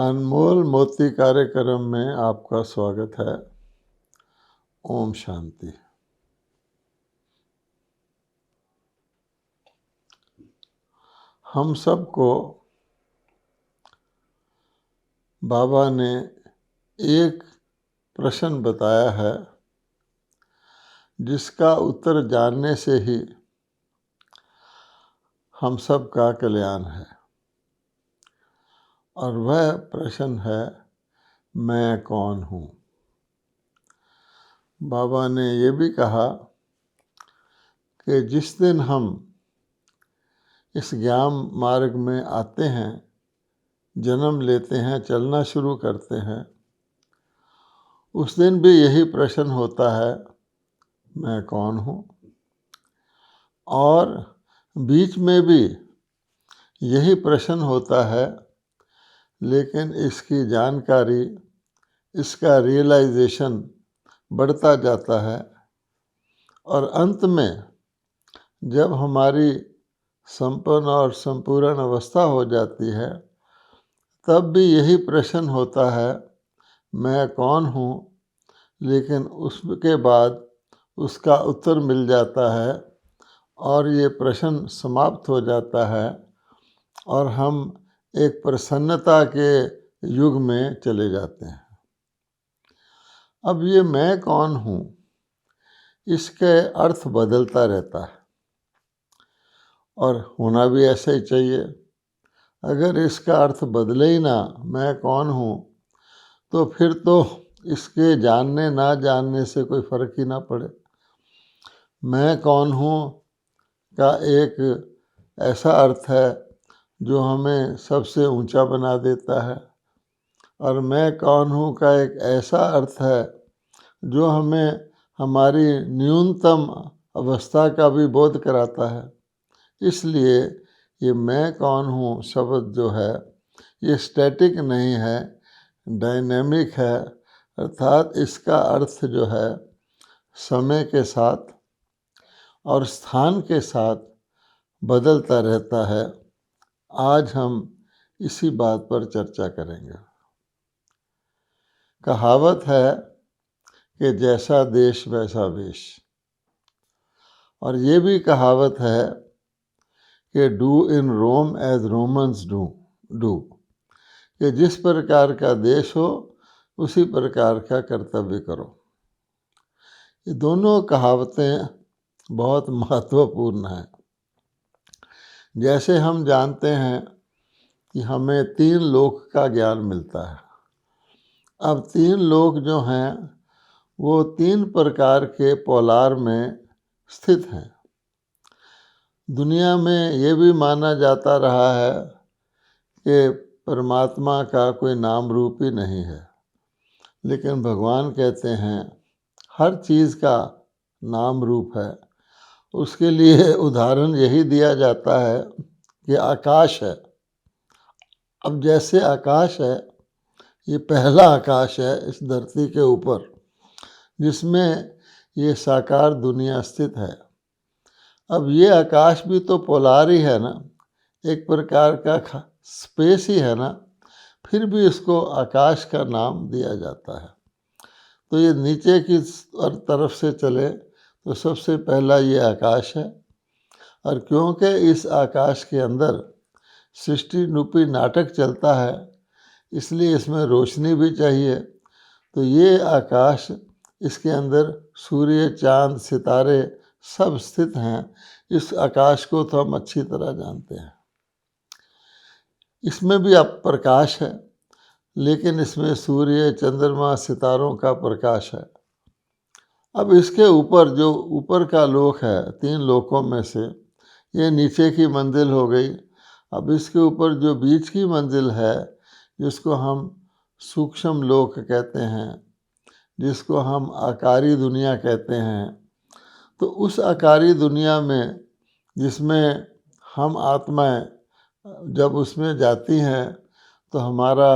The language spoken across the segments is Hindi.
अनमोल मोती कार्यक्रम में आपका स्वागत है। ओम शांति। हम सबको बाबा ने एक प्रश्न बताया है जिसका उत्तर जानने से ही हम सब का कल्याण है, और वह प्रश्न है, मैं कौन हूँ। बाबा ने ये भी कहा कि जिस दिन हम इस ज्ञान मार्ग में आते हैं, जन्म लेते हैं, चलना शुरू करते हैं, उस दिन भी यही प्रश्न होता है, मैं कौन हूँ। और बीच में भी यही प्रश्न होता है, लेकिन इसकी जानकारी, इसका रियलाइजेशन बढ़ता जाता है, और अंत में जब हमारी संपन्न और संपूर्ण अवस्था हो जाती है, तब भी यही प्रश्न होता है, मैं कौन हूँ। लेकिन उसके बाद उसका उत्तर मिल जाता है और ये प्रश्न समाप्त हो जाता है, और हम एक प्रसन्नता के युग में चले जाते हैं। अब ये मैं कौन हूँ, इसके अर्थ बदलता रहता है, और होना भी ऐसा ही चाहिए। अगर इसका अर्थ बदले ही ना, मैं कौन हूँ, तो फिर तो इसके जानने ना जानने से कोई फर्क ही ना पड़े। मैं कौन हूँ का एक ऐसा अर्थ है जो हमें सबसे ऊंचा बना देता है, और मैं कौन हूँ का एक ऐसा अर्थ है जो हमें हमारी न्यूनतम अवस्था का भी बोध कराता है। इसलिए ये मैं कौन हूँ शब्द जो है, ये स्टैटिक नहीं है, डायनेमिक है। अर्थात इसका अर्थ जो है समय के साथ और स्थान के साथ बदलता रहता है। आज हम इसी बात पर चर्चा करेंगे। कहावत है कि जैसा देश वैसा वेश, और ये भी कहावत है कि do in Rome as Romans do, कि जिस प्रकार का देश हो उसी प्रकार का कर्तव्य करो। ये दोनों कहावतें बहुत महत्वपूर्ण हैं। जैसे हम जानते हैं कि हमें 3 लोक का ज्ञान मिलता है। अब 3 लोक जो हैं वो 3 प्रकार के पोलार में स्थित हैं। दुनिया में ये भी माना जाता रहा है कि परमात्मा का कोई नाम रूप ही नहीं है, लेकिन भगवान कहते हैं हर चीज़ का नाम रूप है। उसके लिए उदाहरण यही दिया जाता है कि आकाश है। अब जैसे आकाश है, ये पहला आकाश है इस धरती के ऊपर जिसमें ये साकार दुनिया स्थित है। अब ये आकाश भी तो पोलार ही है ना, एक प्रकार का स्पेस ही है ना, फिर भी इसको आकाश का नाम दिया जाता है। तो ये नीचे की तरफ से चले तो सबसे पहला ये आकाश है, और क्योंकि इस आकाश के अंदर सृष्टि रूपी नाटक चलता है, इसलिए इसमें रोशनी भी चाहिए। तो ये आकाश, इसके अंदर सूर्य, चांद, सितारे सब स्थित हैं। इस आकाश को तो हम अच्छी तरह जानते हैं। इसमें भी अब प्रकाश है, लेकिन इसमें सूर्य, चंद्रमा, सितारों का प्रकाश है। अब इसके ऊपर जो ऊपर का लोक है, 3 लोकों में से ये नीचे की मंजिल हो गई। अब इसके ऊपर जो बीच की मंजिल है, जिसको हम सूक्ष्म लोक कहते हैं, जिसको हम आकारी दुनिया कहते हैं, तो उस आकारी दुनिया में जिसमें हम आत्माएं जब उसमें जाती हैं तो हमारा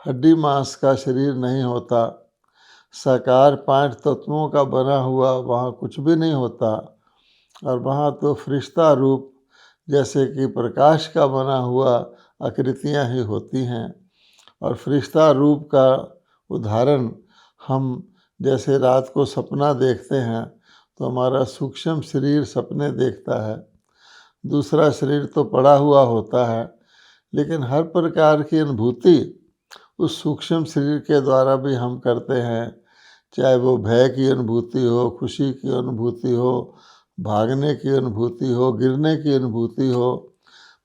हड्डी मांस का शरीर नहीं होता, साकार 5 तत्वों का बना हुआ वहाँ कुछ भी नहीं होता, और वहाँ तो फरिश्ता रूप जैसे कि प्रकाश का बना हुआ आकृतियाँ ही होती हैं। और फरिश्ता रूप का उदाहरण हम जैसे रात को सपना देखते हैं तो हमारा सूक्ष्म शरीर सपने देखता है, दूसरा शरीर तो पड़ा हुआ होता है, लेकिन हर प्रकार की अनुभूति उस सूक्ष्म शरीर के द्वारा भी हम करते हैं, चाहे वो भय की अनुभूति हो, खुशी की अनुभूति हो, भागने की अनुभूति हो, गिरने की अनुभूति हो,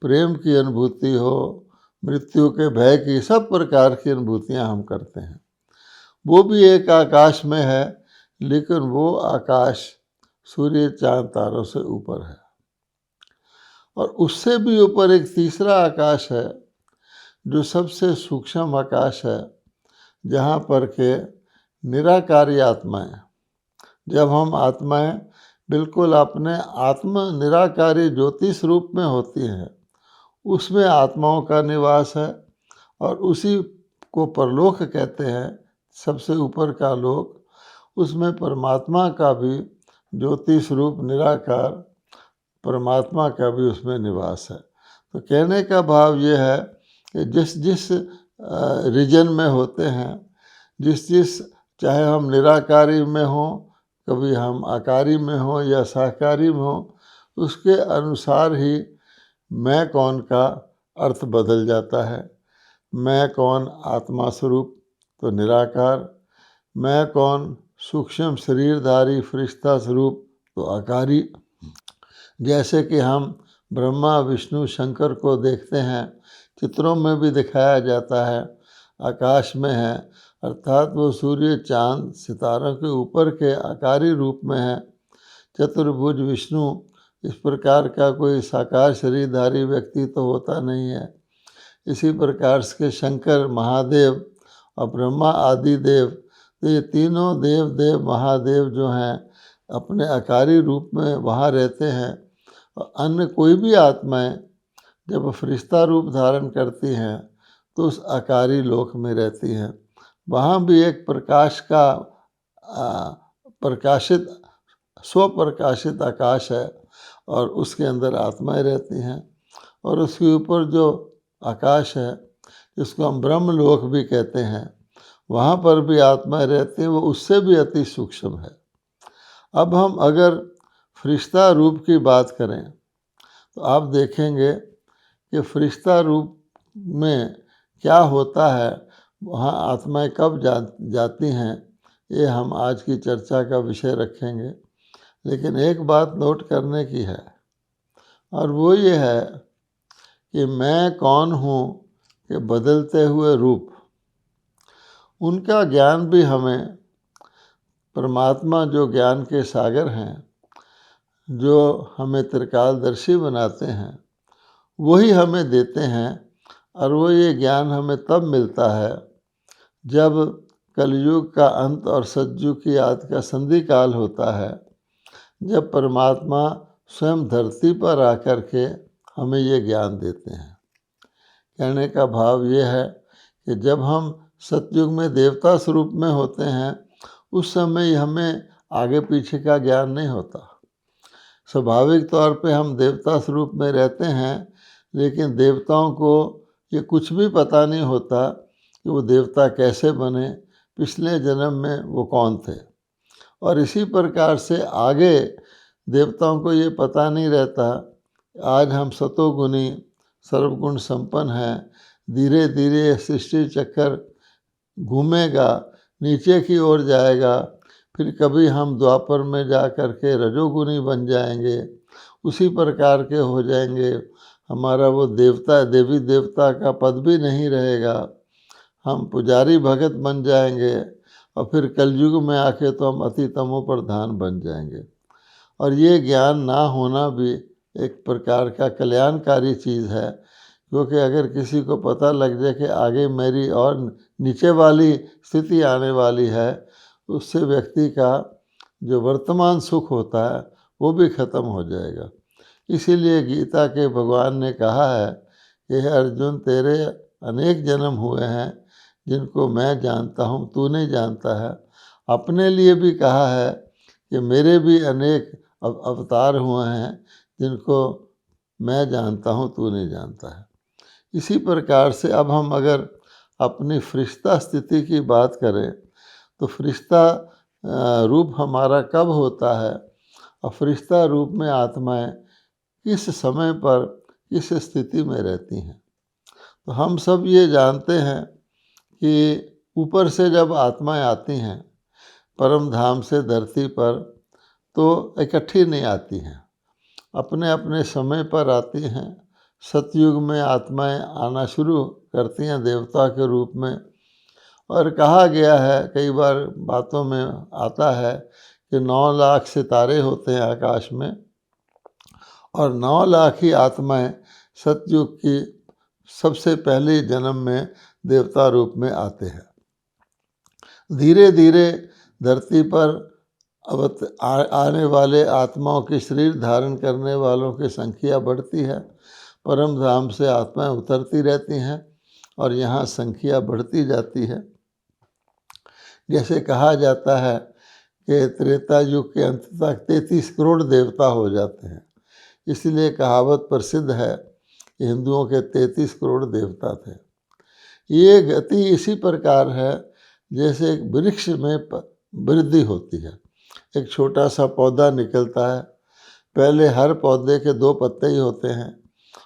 प्रेम की अनुभूति हो, मृत्यु के भय की, सब प्रकार की अनुभूतियां हम करते हैं। वो भी एक आकाश में है, लेकिन वो आकाश सूर्य चांद तारों से ऊपर है। और उससे भी ऊपर एक तीसरा आकाश है जो सबसे सूक्ष्म आकाश है, जहाँ पर के निराकारी आत्माएं, जब हम आत्माएं बिल्कुल अपने आत्म निराकारी ज्योति स्वरूप में होती हैं, उसमें आत्माओं का निवास है और उसी को परलोक कहते हैं, सबसे ऊपर का लोक। उसमें परमात्मा का भी ज्योति स्वरूप निराकार परमात्मा का भी उसमें निवास है। तो कहने का भाव ये है कि जिस जिस रीजन में होते हैं, जिस चाहे हम निराकारी में हों, कभी हम आकारी में हों या साकारी में हों, उसके अनुसार ही मैं कौन का अर्थ बदल जाता है। मैं कौन आत्मा स्वरूप तो निराकार, मैं कौन सूक्ष्म शरीरधारी फरिश्ता स्वरूप तो आकारी। जैसे कि हम ब्रह्मा विष्णु शंकर को देखते हैं, चित्रों में भी दिखाया जाता है, आकाश में है, अर्थात वो सूर्य चांद सितारों के ऊपर के आकारी रूप में है। चतुर्भुज विष्णु इस प्रकार का कोई साकार शरीरधारी व्यक्ति तो होता नहीं है। इसी प्रकार से शंकर, महादेव और ब्रह्मा आदि देव, तो ये तीनों देव देव महादेव जो हैं अपने आकारी रूप में वहाँ रहते हैं। और अन्य कोई भी आत्माएं जब फरिश्ता रूप धारण करती हैं तो उस आकारी लोक में रहती हैं। वहाँ भी एक प्रकाश का प्रकाशित स्वप्रकाशित आकाश है और उसके अंदर आत्माएं रहती हैं। और उसके ऊपर जो आकाश है, जिसको हम ब्रह्मलोक भी कहते हैं, वहाँ पर भी आत्माएं रहती हैं, वो उससे भी अति सूक्ष्म है। अब हम अगर फरिश्ता रूप की बात करें तो आप देखेंगे कि फरिश्ता रूप में क्या होता है, वहाँ आत्माएं कब जाती हैं, ये हम आज की चर्चा का विषय रखेंगे। लेकिन एक बात नोट करने की है, और वो ये है कि मैं कौन हूँ कि बदलते हुए रूप, उनका ज्ञान भी हमें परमात्मा जो ज्ञान के सागर हैं, जो हमें त्रिकालदर्शी बनाते हैं, वही हमें देते हैं। और वो ये ज्ञान हमें तब मिलता है जब कलयुग का अंत और सतयुग की आदि का संधि काल होता है, जब परमात्मा स्वयं धरती पर आकर के हमें ये ज्ञान देते हैं। कहने का भाव ये है कि जब हम सतयुग में देवता स्वरूप में होते हैं, उस समय हमें आगे पीछे का ज्ञान नहीं होता। स्वाभाविक तौर पे हम देवता स्वरूप में रहते हैं, लेकिन देवताओं को ये कुछ भी पता नहीं होता कि वो देवता कैसे बने, पिछले जन्म में वो कौन थे। और इसी प्रकार से आगे देवताओं को ये पता नहीं रहता, आज हम सतोगुणी सर्वगुण संपन्न हैं, धीरे धीरे सृष्टि चक्कर घूमेगा, नीचे की ओर जाएगा, फिर कभी हम द्वापर में जा कर के रजोगुनी बन जाएंगे, उसी प्रकार के हो जाएंगे। हमारा वो देवता देवी देवता का पद भी नहीं रहेगा, हम पुजारी भगत बन जाएंगे, और फिर कलयुग में आके तो हम अति तमो प्रधान बन जाएंगे। और ये ज्ञान ना होना भी एक प्रकार का कल्याणकारी चीज़ है, क्योंकि अगर किसी को पता लग जाए कि आगे मेरी और नीचे वाली स्थिति आने वाली है, उससे व्यक्ति का जो वर्तमान सुख होता है वो भी खत्म हो जाएगा। इसीलिए गीता के भगवान ने कहा है कि हे अर्जुन, तेरे अनेक जन्म हुए हैं जिनको मैं जानता हूँ, तू नहीं जानता है। अपने लिए भी कहा है कि मेरे भी अनेक अवतार हुए हैं जिनको मैं जानता हूँ, तू नहीं जानता है। इसी प्रकार से अब हम अगर अपनी फरिश्ता स्थिति की बात करें तो फरिश्ता रूप हमारा कब होता है और फरिश्ता रूप में आत्माएं किस समय पर किस स्थिति में रहती हैं। तो हम सब ये जानते हैं कि ऊपर से जब आत्माएं आती हैं परम धाम से धरती पर तो इकट्ठी नहीं आती हैं, अपने अपने समय पर आती हैं। सतयुग में आत्माएं आना शुरू करती हैं देवता के रूप में, और कहा गया है कई बार बातों में आता है कि 9 लाख सितारे होते हैं आकाश में और 9 लाख ही आत्माएं सतयुग की सबसे पहले जन्म में देवता रूप में आते हैं। धीरे धीरे धरती पर आने वाले आत्माओं के शरीर धारण करने वालों की संख्या बढ़ती है, परम धाम से आत्माएं उतरती रहती हैं और यहाँ संख्या बढ़ती जाती है। जैसे कहा जाता है कि त्रेता युग के अंत तक 33 करोड़ देवता हो जाते हैं, इसलिए कहावत प्रसिद्ध है कि हिंदुओं के 33 करोड़ देवता थे। ये गति इसी प्रकार है जैसे एक वृक्ष में वृद्धि होती है। एक छोटा सा पौधा निकलता है, पहले हर पौधे के 2 पत्ते ही होते हैं,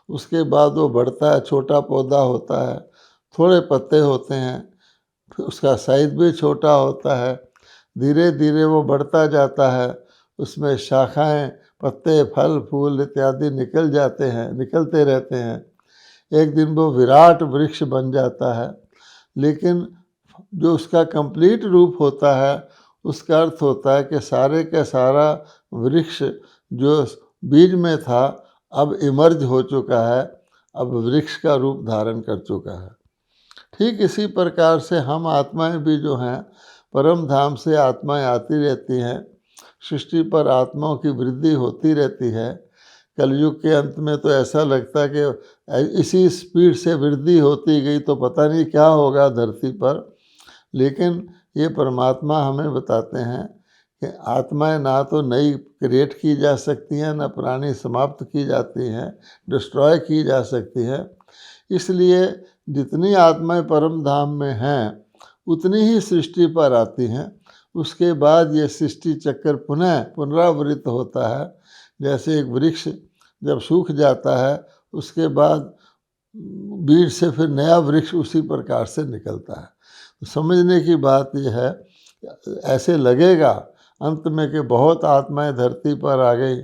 उसके बाद वो बढ़ता है, छोटा पौधा होता है, थोड़े पत्ते होते हैं, फिर उसका साइज भी छोटा होता है, धीरे धीरे वो बढ़ता जाता है, उसमें शाखाएं, पत्ते, फल फूल इत्यादि निकलते रहते हैं। एक दिन वो विराट वृक्ष बन जाता है, लेकिन जो उसका कंप्लीट रूप होता है उसका अर्थ होता है कि सारे का सारा वृक्ष जो बीज में था अब इमर्ज हो चुका है, अब वृक्ष का रूप धारण कर चुका है। ठीक इसी प्रकार से हम आत्माएं भी जो हैं परम धाम से आत्माएं आती रहती हैं, सृष्टि पर आत्माओं की वृद्धि होती रहती है। कलयुग के अंत में तो ऐसा लगता है कि इसी स्पीड से वृद्धि होती गई तो पता नहीं क्या होगा धरती पर, लेकिन ये परमात्मा हमें बताते हैं कि आत्माएं ना तो नई क्रिएट की जा सकती हैं, ना पुरानी समाप्त की जाती हैं, डिस्ट्रॉय की जा सकती हैं। इसलिए जितनी आत्माएं परम धाम में हैं उतनी ही सृष्टि पर आती हैं। उसके बाद ये सृष्टि चक्कर पुनरावृत्त होता है। जैसे एक वृक्ष जब सूख जाता है उसके बाद बीज से फिर नया वृक्ष उसी प्रकार से निकलता है। तो समझने की बात यह है, ऐसे लगेगा अंत में कि बहुत आत्माएं धरती पर आ गई,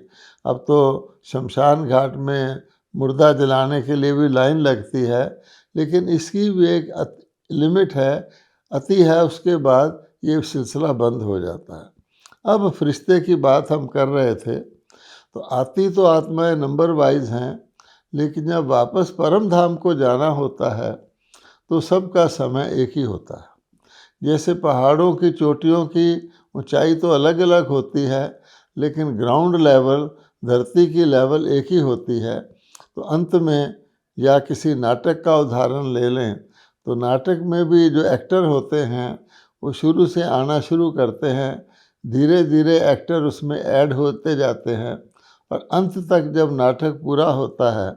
अब तो शमशान घाट में मुर्दा जलाने के लिए भी लाइन लगती है, लेकिन इसकी भी एक लिमिट है, अति है, उसके बाद ये सिलसिला बंद हो जाता है। अब फरिश्ते की बात हम कर रहे थे, तो आती तो आत्माएं नंबर वाइज हैं, लेकिन जब वापस परम धाम को जाना होता है तो सबका समय एक ही होता है। जैसे पहाड़ों की चोटियों की ऊंचाई तो अलग अलग होती है, लेकिन ग्राउंड लेवल, धरती की लेवल एक ही होती है। तो अंत में या किसी नाटक का उदाहरण ले लें तो नाटक में भी जो एक्टर होते हैं वो शुरू से आना शुरू करते हैं, धीरे धीरे एक्टर उसमें ऐड होते जाते हैं और अंत तक जब नाटक पूरा होता है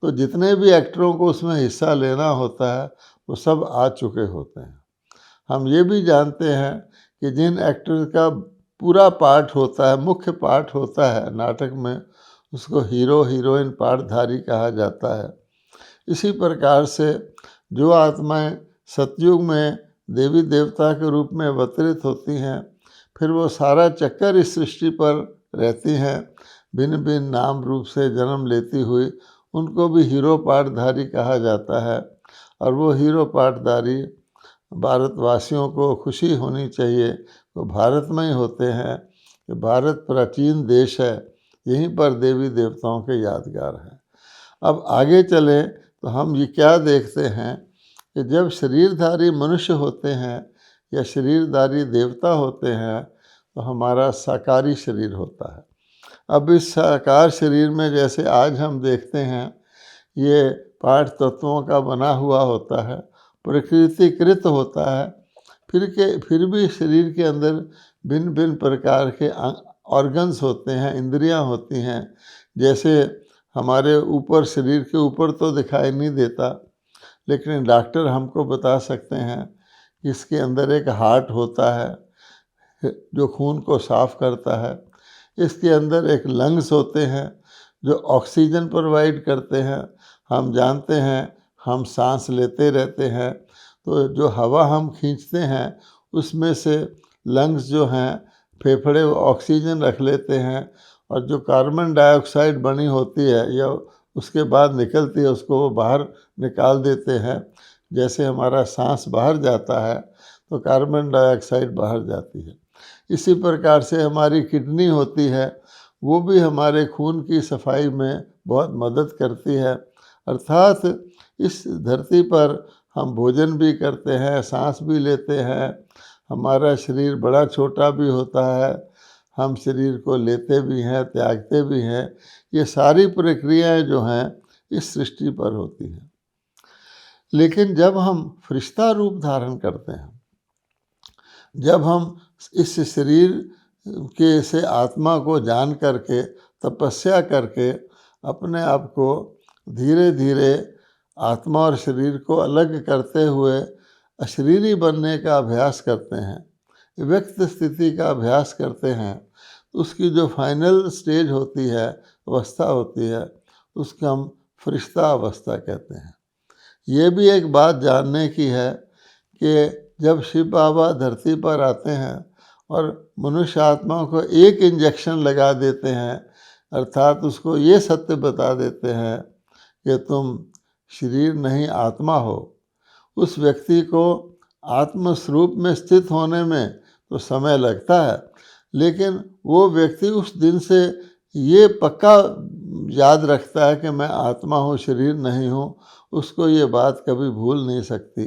तो जितने भी एक्टरों को उसमें हिस्सा लेना होता है वो सब आ चुके होते हैं। हम ये भी जानते हैं कि जिन एक्टर का पूरा पार्ट होता है, मुख्य पार्ट होता है नाटक में, उसको हीरो हीरोइन पार्टधारी कहा जाता है। इसी प्रकार से जो आत्माएं सतयुग में देवी देवता के रूप में अवतरित होती हैं, फिर वो सारा चक्कर इस सृष्टि पर रहती हैं, भिन्न भिन्न नाम रूप से जन्म लेती हुई, उनको भी हीरो पार्टधारी कहा जाता है। और वो हीरो पार्टधारी भारतवासियों को खुशी होनी चाहिए, वो भारत में ही होते हैं कि भारत प्राचीन देश है, यहीं पर देवी देवताओं के यादगार हैं। अब आगे चलें तो हम ये क्या देखते हैं कि जब शरीरधारी मनुष्य होते हैं या शरीरधारी देवता होते हैं तो हमारा साकारी शरीर होता है। अब इस साकार शरीर में जैसे आज हम देखते हैं ये 5 तत्वों का बना हुआ होता है, प्रकृतिकृत होता है, फिर भी शरीर के अंदर भिन्न भिन्न प्रकार के ऑर्गन्स होते हैं, इंद्रियां होती हैं। जैसे हमारे ऊपर, शरीर के ऊपर तो दिखाई नहीं देता, लेकिन डॉक्टर हमको बता सकते हैं कि इसके अंदर एक हार्ट होता है जो खून को साफ करता है, इसके अंदर एक लंग्स होते हैं जो ऑक्सीजन प्रोवाइड करते हैं। हम जानते हैं हम सांस लेते रहते हैं तो जो हवा हम खींचते हैं उसमें से लंग्स जो हैं फेफड़े वो ऑक्सीजन रख लेते हैं, और जो कार्बन डाइऑक्साइड बनी होती है या उसके बाद निकलती है उसको वो बाहर निकाल देते हैं। जैसे हमारा सांस बाहर जाता है तो कार्बन डाइऑक्साइड बाहर जाती है। इसी प्रकार से हमारी किडनी होती है, वो भी हमारे खून की सफाई में बहुत मदद करती है। अर्थात इस धरती पर हम भोजन भी करते हैं, सांस भी लेते हैं, हमारा शरीर बड़ा छोटा भी होता है, हम शरीर को लेते भी हैं, त्यागते भी हैं। ये सारी प्रक्रियाएं जो हैं इस सृष्टि पर होती हैं। लेकिन जब हम फरिश्ता रूप धारण करते हैं, जब हम इस शरीर के से आत्मा को जान करके तपस्या करके अपने आप को धीरे धीरे आत्मा और शरीर को अलग करते हुए अशरीरी बनने का अभ्यास करते हैं, व्यक्त स्थिति का अभ्यास करते हैं, उसकी जो फाइनल स्टेज होती है, अवस्था होती है, उसको हम फरिश्ता अवस्था कहते हैं। ये भी एक बात जानने की है कि जब शिव बाबा धरती पर आते हैं और मनुष्य आत्मा को एक इंजेक्शन लगा देते हैं, अर्थात उसको ये सत्य बता देते हैं कि तुम शरीर नहीं आत्मा हो, उस व्यक्ति को आत्मस्वरूप में स्थित होने में तो समय लगता है, लेकिन वो व्यक्ति उस दिन से ये पक्का याद रखता है कि मैं आत्मा हूँ, शरीर नहीं हूँ। उसको ये बात कभी भूल नहीं सकती।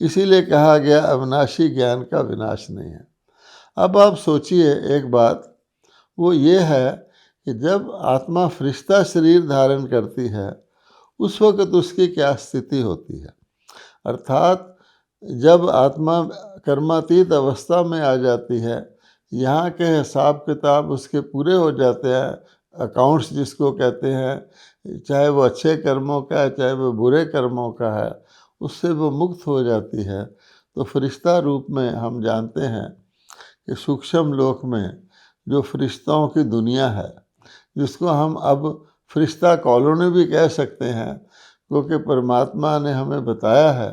इसीलिए कहा गया अविनाशी ज्ञान का विनाश नहीं है। अब आप सोचिए एक बात, वो ये है कि जब आत्मा फरिश्ता शरीर धारण करती है उस वक्त उसकी क्या स्थिति होती है। अर्थात जब आत्मा कर्मातीत अवस्था में आ जाती है, यहाँ के हिसाब किताब उसके पूरे हो जाते हैं, अकाउंट्स जिसको कहते हैं, चाहे वो अच्छे कर्मों का है चाहे वो बुरे कर्मों का है, उससे वो मुक्त हो जाती है। तो फरिश्ता रूप में हम जानते हैं कि सूक्ष्म लोक में जो फरिश्तों की दुनिया है, जिसको हम अब फरिश्ता कॉलोनी भी कह सकते हैं, क्योंकि परमात्मा ने हमें बताया है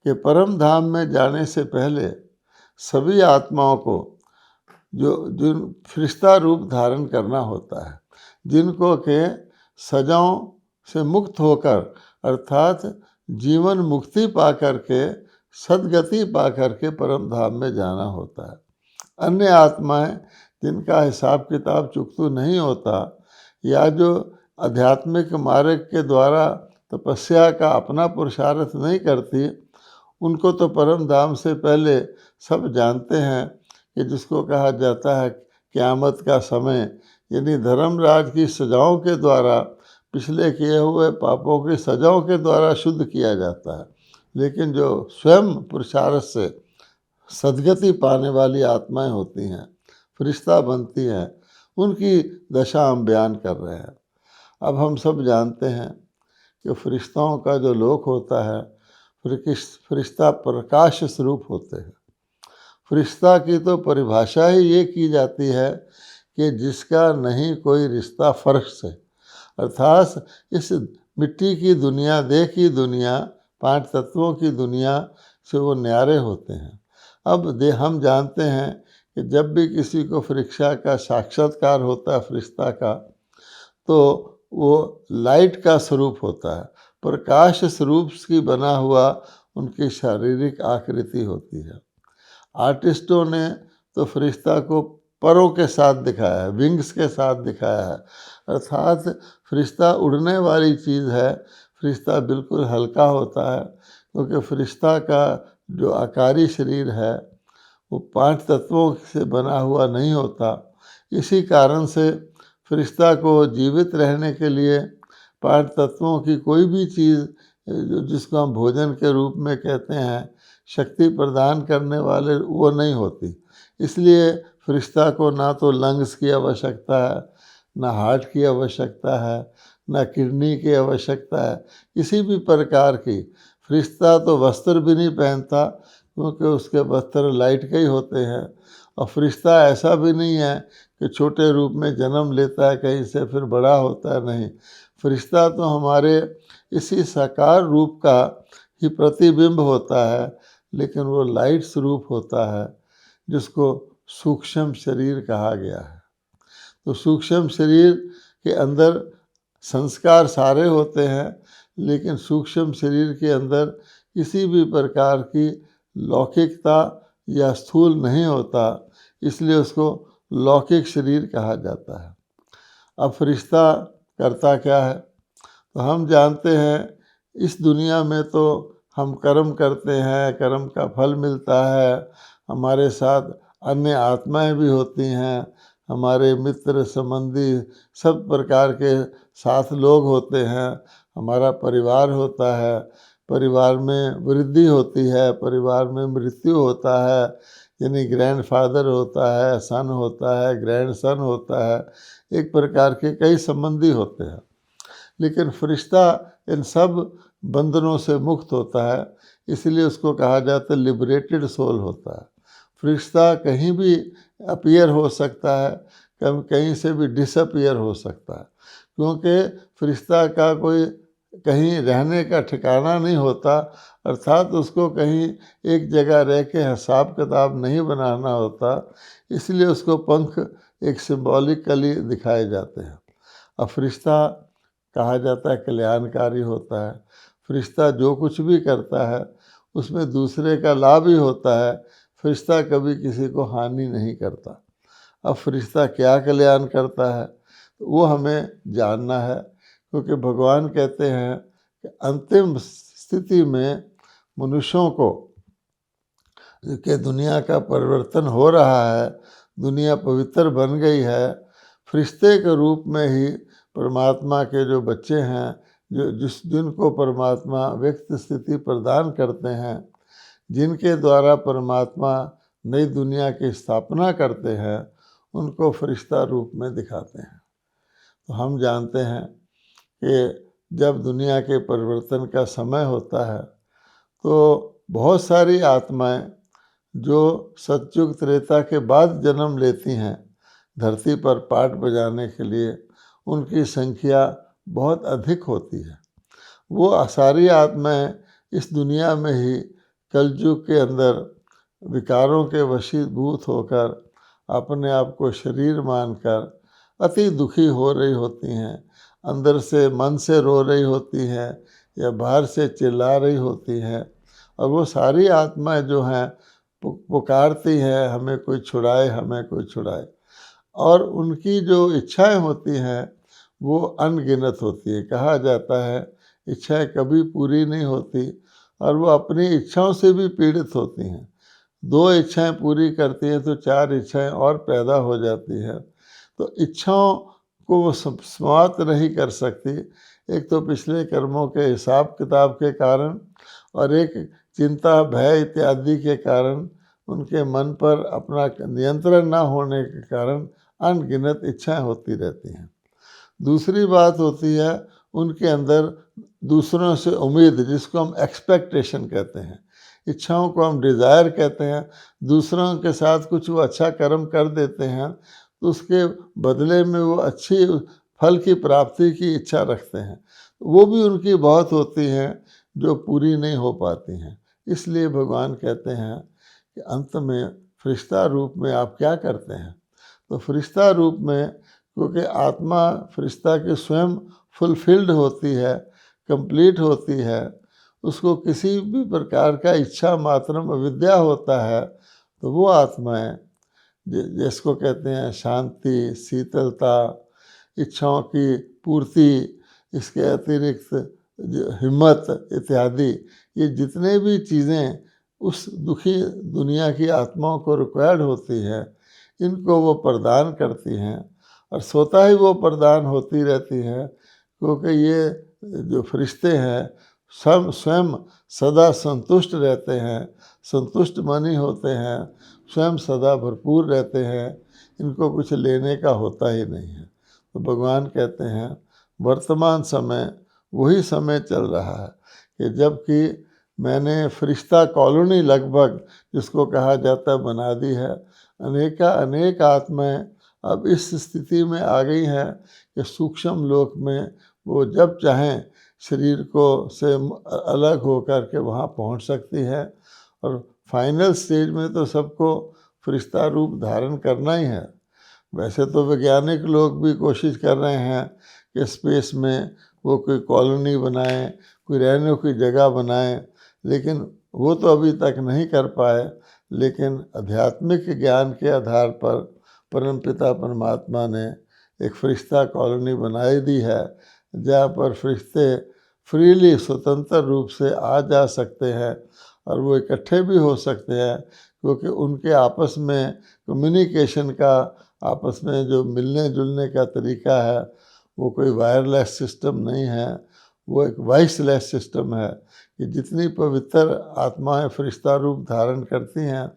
कि परम धाम में जाने से पहले सभी आत्माओं को जो फरिश्ता रूप धारण करना होता है, जिनको के सजाओं से मुक्त होकर अर्थात जीवन मुक्ति पा करके सदगति पा करके परम धाम में जाना होता है। अन्य आत्माएं जिनका हिसाब किताब चुकतू नहीं होता या जो आध्यात्मिक मार्ग के द्वारा तपस्या का अपना पुरुषार्थ नहीं करती, उनको तो परम धाम से पहले सब जानते हैं कि जिसको कहा जाता है क़यामत का समय, यानी धर्मराज की सजाओं के द्वारा पिछले किए हुए पापों की सजाओं के द्वारा शुद्ध किया जाता है। लेकिन जो स्वयं पुरुषार्थ से सदगति पाने वाली आत्माएं होती हैं, फरिश्ता बनती हैं, उनकी दशा हम बयान कर रहे हैं। अब हम सब जानते हैं कि फरिश्ताओं का जो लोक होता है, फरिश्ता प्रकाश स्वरूप होते हैं। फरिश्ता की तो परिभाषा ही ये की जाती है कि जिसका नहीं कोई रिश्ता फर्श से, अर्थात इस मिट्टी की दुनिया, देह की दुनिया, पांच तत्वों की दुनिया से वो न्यारे होते हैं। अब हम जानते हैं कि जब भी किसी को फरिश्ता का साक्षात्कार होता है फरिश्ता का, तो वो लाइट का स्वरूप होता है, प्रकाश स्वरूप की बना हुआ उनकी शारीरिक आकृति होती है। आर्टिस्टों ने तो फरिश्ता को परों के साथ दिखाया है, विंग्स के साथ दिखाया है, अर्थात फरिश्ता उड़ने वाली चीज़ है। फरिश्ता बिल्कुल हल्का होता है, क्योंकि फरिश्ता का जो आकारी शरीर है वो पांच तत्वों से बना हुआ नहीं होता। इसी कारण से फरिश्ता को जीवित रहने के लिए पांच तत्वों की कोई भी चीज़ जिसको हम भोजन के रूप में कहते हैं, शक्ति प्रदान करने वाले, वो नहीं होती। इसलिए फरिश्ता को ना तो लंग्स की आवश्यकता है, ना हार्ट की आवश्यकता है, ना किडनी की आवश्यकता है, किसी भी प्रकार की। फरिश्ता तो वस्त्र भी नहीं पहनता, क्योंकि उसके वस्त्र लाइट के ही होते हैं। और फरिश्ता ऐसा भी नहीं है कि छोटे रूप में जन्म लेता है कहीं से फिर बड़ा होता है, नहीं। फरिश्ता तो हमारे इसी साकार रूप का ही प्रतिबिंब होता है, लेकिन वो लाइट स्वरूप होता है, जिसको सूक्ष्म शरीर कहा गया है। तो सूक्ष्म शरीर के अंदर संस्कार सारे होते हैं, लेकिन सूक्ष्म शरीर के अंदर किसी भी प्रकार की लौकिकता या स्थूल नहीं होता, इसलिए उसको लौकिक शरीर कहा जाता है। अब फरिश्ता करता क्या है, तो हम जानते हैं इस दुनिया में तो हम कर्म करते हैं, कर्म का फल मिलता है, हमारे साथ अन्य आत्माएं भी होती हैं, हमारे मित्र संबंधी सब प्रकार के साथ लोग होते हैं, हमारा परिवार होता है, परिवार में वृद्धि होती है, परिवार में मृत्यु होता है, यानी ग्रैंडफादर होता है, सन होता है, ग्रैंड सन होता है, एक प्रकार के कई संबंधी होते हैं। लेकिन फरिश्ता इन सब बंधनों से मुक्त होता है, इसलिए उसको कहा जाता है लिबरेटेड सोल होता है। फरिश्ता कहीं भी अपीयर हो सकता है, कहीं से भी डिसअपीयर हो सकता है, क्योंकि फरिश्ता का कोई कहीं रहने का ठिकाना नहीं होता, अर्थात उसको कहीं एक जगह रह के हिसाब किताब नहीं बनाना होता, इसलिए उसको पंख एक सिंबॉलिकली दिखाए जाते हैं। अब फरिश्ता कहा जाता है कल्याणकारी होता है। फरिश्ता जो कुछ भी करता है उसमें दूसरे का लाभ ही होता है, फरिश्ता कभी किसी को हानि नहीं करता। अब फरिश्ता क्या कल्याण करता है वो हमें जानना है, क्योंकि भगवान कहते हैं कि अंतिम स्थिति में मनुष्यों को कि दुनिया का परिवर्तन हो रहा है, दुनिया पवित्र बन गई है, फरिश्ते के रूप में ही परमात्मा के जो बच्चे हैं, जिनको परमात्मा व्यक्त स्थिति प्रदान करते हैं, जिनके द्वारा परमात्मा नई दुनिया की स्थापना करते हैं, उनको फरिश्ता रूप में दिखाते हैं। तो हम जानते हैं कि जब दुनिया के परिवर्तन का समय होता है तो बहुत सारी आत्माएं जो सतयुग त्रेता के बाद जन्म लेती हैं धरती पर पाठ बजाने के लिए, उनकी संख्या बहुत अधिक होती है। वो सारी आत्माएं इस दुनिया में ही कलयुग के अंदर विकारों के वशीभूत होकर अपने आप को शरीर मानकर अति दुखी हो रही होती हैं, अंदर से मन से रो रही होती हैं या बाहर से चिल्ला रही होती हैं। और वो सारी आत्माएं जो हैं पुकारती हैं हमें कोई छुड़ाए, हमें कोई छुड़ाए। और उनकी जो इच्छाएं होती हैं वो अनगिनत होती है। कहा जाता है इच्छाएं कभी पूरी नहीं होती, और वो अपनी इच्छाओं से भी पीड़ित होती हैं। 2 इच्छाएं पूरी करती हैं तो 4 इच्छाएं और पैदा हो जाती हैं। तो इच्छाओं को वो समाप्त नहीं कर सकती, एक तो पिछले कर्मों के हिसाब किताब के कारण, और एक चिंता भय इत्यादि के कारण, उनके मन पर अपना नियंत्रण न होने के कारण अनगिनत इच्छाएं होती रहती हैं। दूसरी बात होती है उनके अंदर दूसरों से उम्मीद, जिसको हम एक्सपेक्टेशन कहते हैं, इच्छाओं को हम डिज़ायर कहते हैं। दूसरों के साथ कुछ वो अच्छा कर्म कर देते हैं तो उसके बदले में वो अच्छी फल की प्राप्ति की इच्छा रखते हैं, वो भी उनकी बहुत होती हैं जो पूरी नहीं हो पाती हैं। इसलिए भगवान कहते हैं कि अंत में फरिश्ता रूप में आप क्या करते हैं। तो फरिश्ता रूप में, क्योंकि आत्मा फरिश्ता के स्वयं फुलफिल्ड होती है, कंप्लीट होती है, उसको किसी भी प्रकार का इच्छा मात्रम अविद्या होता है, तो वो आत्माएं जिसको कहते हैं शांति, शीतलता, इच्छाओं की पूर्ति, इसके अतिरिक्त हिम्मत इत्यादि, ये जितने भी चीज़ें उस दुखी दुनिया की आत्माओं को रिक्वायर्ड होती है, इनको वो प्रदान करती हैं। और स्वतः ही वो प्रदान होती रहती हैं, क्योंकि ये जो फरिश्ते हैं स्वयं सदा संतुष्ट रहते हैं, संतुष्ट मनी होते हैं, स्वयं सदा भरपूर रहते हैं, इनको कुछ लेने का होता ही नहीं है। तो भगवान कहते हैं वर्तमान समय वही समय चल रहा है कि जबकि मैंने फरिश्ता कॉलोनी लगभग जिसको कहा जाता है बना दी है। अनेक आत्माएं अब इस स्थिति में आ गई हैं कि सूक्ष्म लोक में वो जब चाहें शरीर को से अलग होकर के वहाँ पहुँच सकती है। और फाइनल स्टेज में तो सबको फरिश्ता रूप धारण करना ही है। वैसे तो वैज्ञानिक लोग भी कोशिश कर रहे हैं कि स्पेस में वो कोई कॉलोनी बनाएं, कोई रहने की जगह बनाएं, लेकिन वो तो अभी तक नहीं कर पाए। लेकिन आध्यात्मिक ज्ञान के आधार पर परमपिता परमात्मा ने एक फरिश्ता कॉलोनी बनाई दी है, जहाँ पर फरिश्ते फ्रीली स्वतंत्र रूप से आ जा सकते हैं और वो इकट्ठे भी हो सकते हैं, क्योंकि उनके आपस में कम्युनिकेशन का, आपस में जो मिलने जुलने का तरीका है वो कोई वायरलेस सिस्टम नहीं है, वो एक वॉइसलेस सिस्टम है कि जितनी पवित्र आत्माएं फरिश्ता रूप धारण करती हैं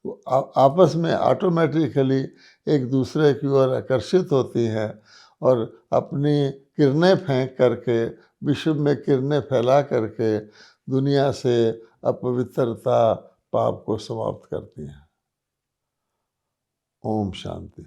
वो आपस में ऑटोमेटिकली एक दूसरे की ओर आकर्षित होती हैं और अपनी किरणें फेंक करके, विश्व में किरणें फैला करके दुनिया से अपवित्रता, पाप को समाप्त करती हैं। ओम शांति।